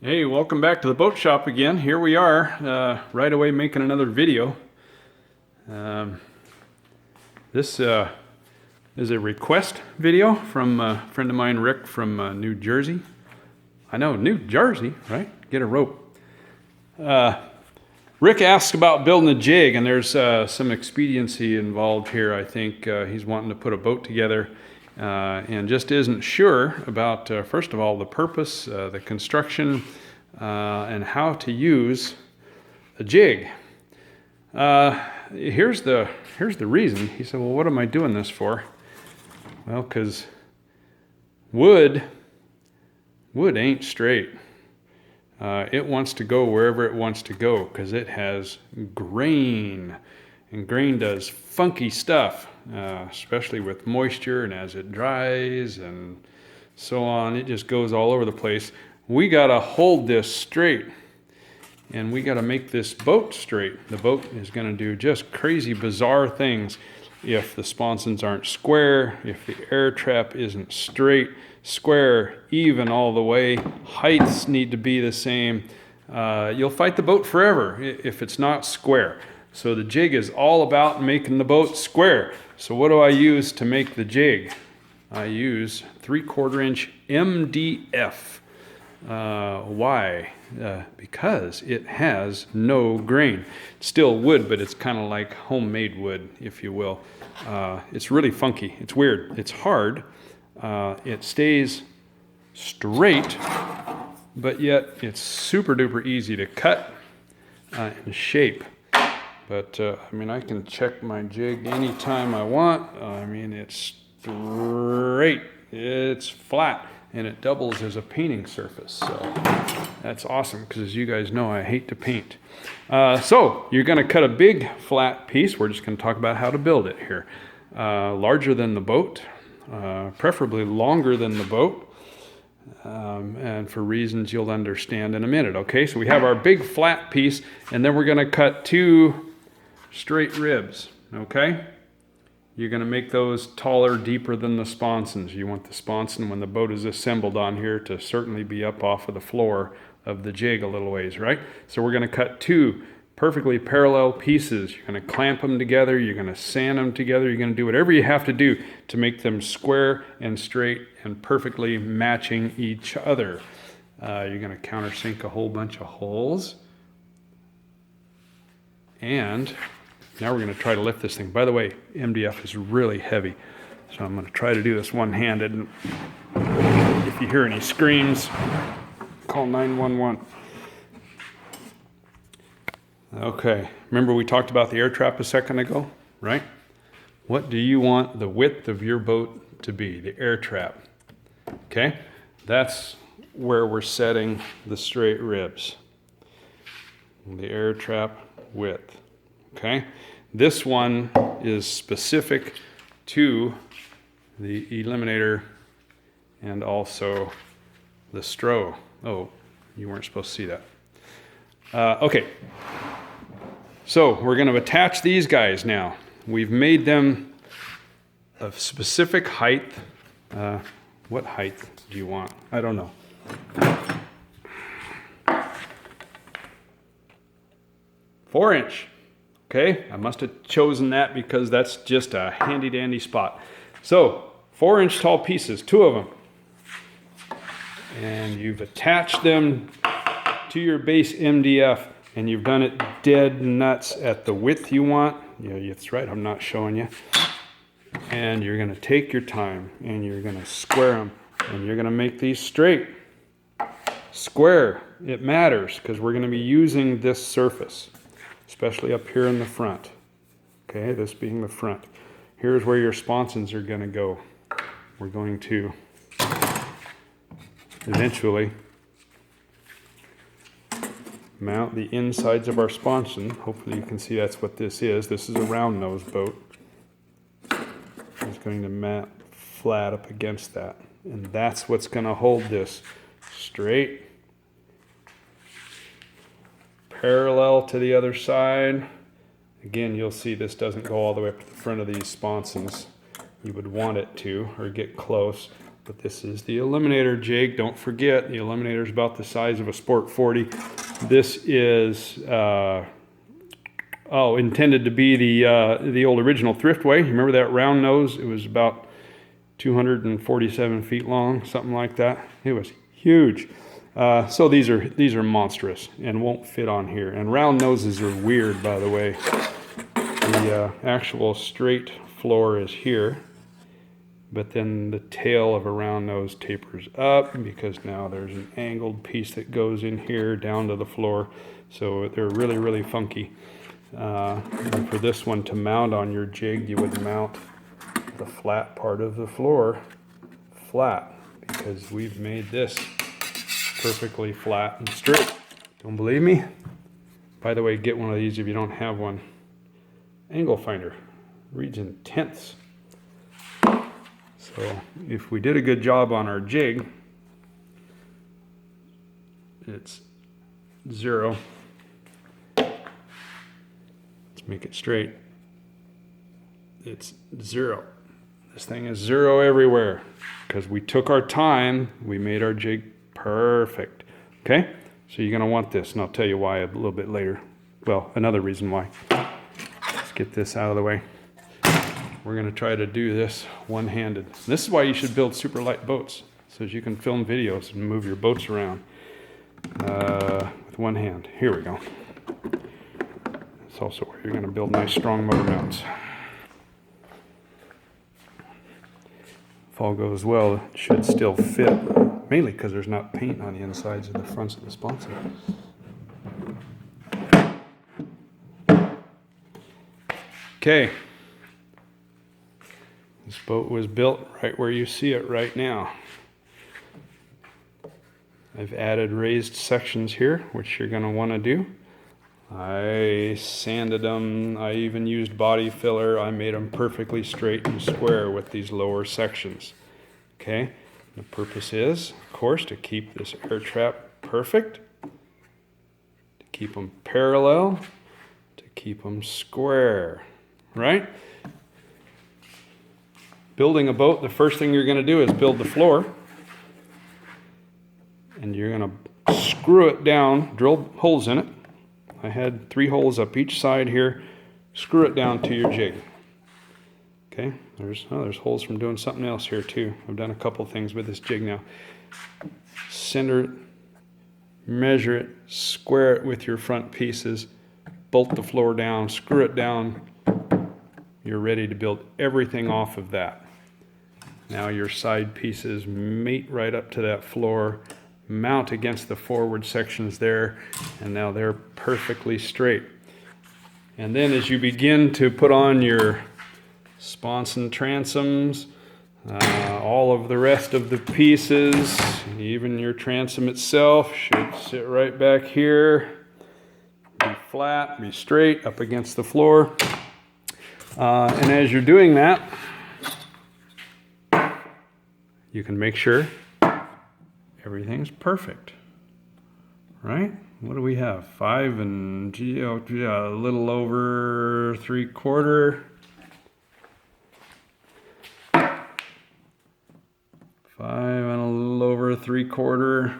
Hey, welcome back to the boat shop again. Here we are, right away making another video. This is a request video from a friend of mine, Rick, from New Jersey. I know, New Jersey, right? Get a rope. Rick asks about building a jig, and there's some expediency involved here, I think. He's wanting to put a boat together and just isn't sure about, first of all, the purpose, the construction, and how to use a jig. Here's the reason. He said, well, what am I doing this for? Well, because wood ain't straight. It wants to go wherever it wants to go because it has grain, and grain does funky stuff, especially with moisture, and as it dries and so on, it just goes all over the place. We got to hold this straight, and we got to make this boat straight. The boat is going to do just crazy, bizarre things if the sponsons aren't square, if the air trap isn't straight, square, even all the way. Heights need to be the same. You'll fight the boat forever if it's not square. So the jig is all about making the boat square. So what do I use to make the jig? I use 3/4 inch MDF. Why? Because it has no grain. It's still wood, but it's kind of like homemade wood, if you will. It's really funky. It's weird. It's hard. It stays straight, but yet it's super duper easy to cut and shape. But I mean, I can check my jig anytime I want. I mean, it's straight, it's flat, and it doubles as a painting surface. So that's awesome, because as you guys know, I hate to paint. So you're going to cut a big flat piece. We're just going to talk about how to build it here. Larger than the boat, preferably longer than the boat. And for reasons you'll understand in a minute. Okay, so we have our big flat piece, and then we're going to cut 2 straight ribs. Okay, you're going to make those taller, deeper than the sponsons. You want the sponson, when the boat is assembled on here, to certainly be up off of the floor of the jig a little ways, right? So we're going to cut 2 perfectly parallel pieces. You're going to clamp them together, you're going to sand them together, you're going to do whatever you have to do to make them square and straight and perfectly matching each other. You're going to countersink a whole bunch of holes. And now we're going to try to lift this thing. By the way, MDF is really heavy, so I'm going to try to do this one-handed. And if you hear any screams, call 911. Okay, remember we talked about the air trap a second ago, right? What do you want the width of your boat to be, the air trap? Okay, that's where we're setting the straight ribs. The air trap width. Okay, this one is specific to the eliminator and also the strow. Oh, you weren't supposed to see that. Okay, so we're going to attach these guys now. We've made them of specific height. What height do you want? I don't know. 4 inch. Okay, I must have chosen that because that's just a handy dandy spot. So 4 inch tall pieces, 2 of them. And you've attached them to your base MDF, and you've done it dead nuts at the width you want. Yeah, that's right, I'm not showing you. And you're going to take your time, and you're going to square them, and you're going to make these straight. Square, it matters, because we're going to be using this surface, especially up here in the front. Okay, this being the front. Here's where your sponsons are going to go. We're going to eventually mount the insides of our sponson. Hopefully you can see that's what this is. This is a round nose boat. It's going to mount flat up against that. And that's what's going to hold this straight, parallel to the other side. Again, you'll see this doesn't go all the way up to the front of these sponsons. You would want it to, or get close. But this is the Eliminator jig. Don't forget, the Eliminator is about the size of a Sport 40. This is intended to be the old original Thriftway. You remember that round nose? It was about 247 feet long, something like that. It was huge. So these are monstrous and won't fit on here. And round noses are weird, by the way. The actual straight floor is here, but then the tail of a round nose tapers up because now there's an angled piece that goes in here down to the floor. So they're really, really funky. And for this one to mount on your jig, you would mount the flat part of the floor flat, because we've made this perfectly flat and straight. Don't believe me? By the way, get one of these if you don't have one. Angle finder reads in tenths. So if we did a good job on our jig, it's 0. Let's make it straight. It's 0. This thing is 0 everywhere because we took our time. We made our jig perfect. Okay? So you're going to want this, and I'll tell you why a little bit later. Well, another reason why. Let's get this out of the way. We're going to try to do this one-handed. This is why you should build super light boats, so that you can film videos and move your boats around with one hand. Here we go. It's also where you're going to build nice strong motor mounts. If all goes well, it should still fit, mainly because there's not paint on the insides of the fronts of the sponsor. Okay. This boat was built right where you see it right now. I've added raised sections here, which you're going to want to do. I sanded them. I even used body filler. I made them perfectly straight and square with these lower sections. Okay? The purpose is, of course, to keep this air trap perfect, to keep them parallel, to keep them square. Right? Building a boat, the first thing you're going to do is build the floor. And you're going to screw it down, drill holes in it. I had 3 holes up each side here. Screw it down to your jig. Okay, there's holes from doing something else here too. I've done a couple things with this jig now. Center it, measure it, square it with your front pieces, bolt the floor down, screw it down. You're ready to build everything off of that. Now your side pieces mate right up to that floor, mount against the forward sections there, and now they're perfectly straight. And then as you begin to put on your sponson transoms, all of the rest of the pieces, even your transom itself should sit right back here, be flat, be straight up against the floor. And as you're doing that, you can make sure everything's perfect, right? What do we have? 5 and a little over 3/4. 5 and a little over 3/4.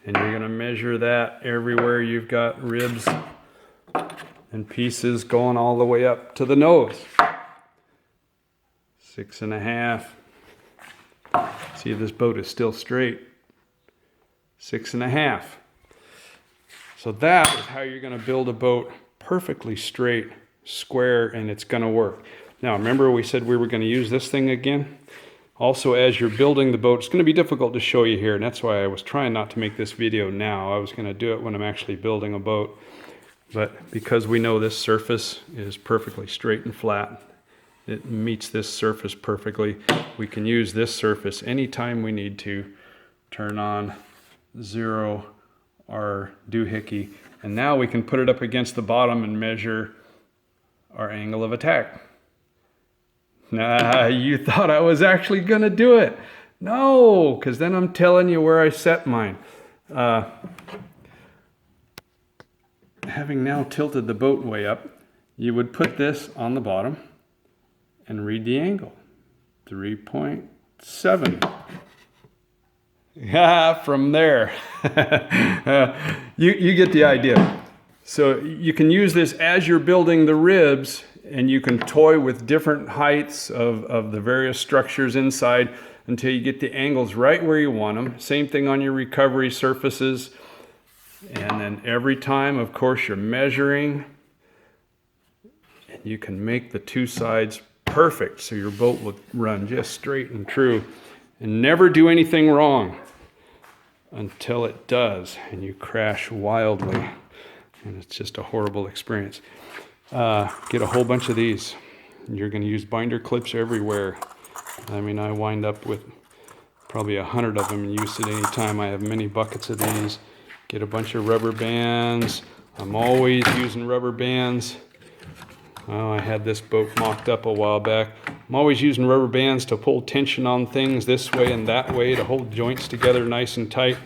And you're going to measure that everywhere you've got ribs and pieces going all the way up to the nose. 6.5. See if this boat is still straight. 6.5. So that is how you're going to build a boat perfectly straight, square, and it's going to work. Now, remember we said we were going to use this thing again? Also, as you're building the boat, it's going to be difficult to show you here, and that's why I was trying not to make this video now. I was going to do it when I'm actually building a boat. But because we know this surface is perfectly straight and flat, it meets this surface perfectly, we can use this surface anytime we need to turn on 0 our doohickey, and now we can put it up against the bottom and measure our angle of attack. Nah, you thought I was actually going to do it. No, because then I'm telling you where I set mine. Having now tilted the boat way up, you would put this on the bottom and read the angle. 3.7. Yeah, from there. You get the idea. So you can use this as you're building the ribs, and you can toy with different heights of the various structures inside until you get the angles right where you want them. Same thing on your recovery surfaces. And then every time, of course, you're measuring, and you can make the two sides perfect so your boat will run just straight and true, and never do anything wrong until it does, and you crash wildly, and it's just a horrible experience. Get a whole bunch of these. You're going to use binder clips everywhere. I mean, I wind up with probably 100 of them and use it any time. I have many buckets of these. Get a bunch of rubber bands. I'm always using rubber bands. Oh, I had this boat mocked up a while back. I'm always using rubber bands to pull tension on things this way and that way to hold joints together nice and tight.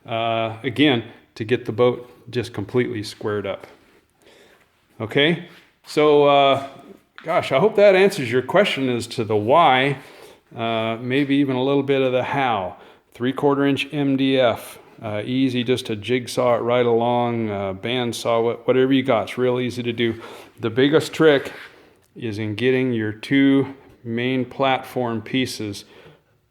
Again, to get the boat just completely squared up. Okay, so gosh, I hope that answers your question as to the why, maybe even a little bit of the how. 3/4 inch MDF, easy just to jigsaw it right along, bandsaw, whatever you got. It's real easy to do. The biggest trick is in getting your two main platform pieces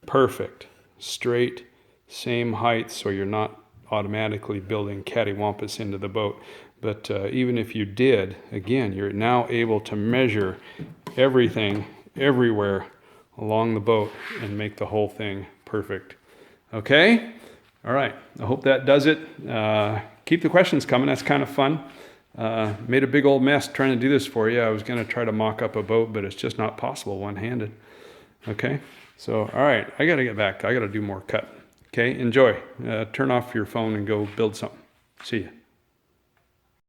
perfect, straight, same height, so you're not automatically building cattywampus into the boat. But even if you did, again, you're now able to measure everything, everywhere along the boat and make the whole thing perfect. Okay? All right. I hope that does it. Keep the questions coming. That's kind of fun. Made a big old mess trying to do this for you. I was going to try to mock up a boat, but it's just not possible one-handed. Okay? So, all right. I got to get back. I got to do more cut. Okay? Enjoy. Turn off your phone and go build something. See you.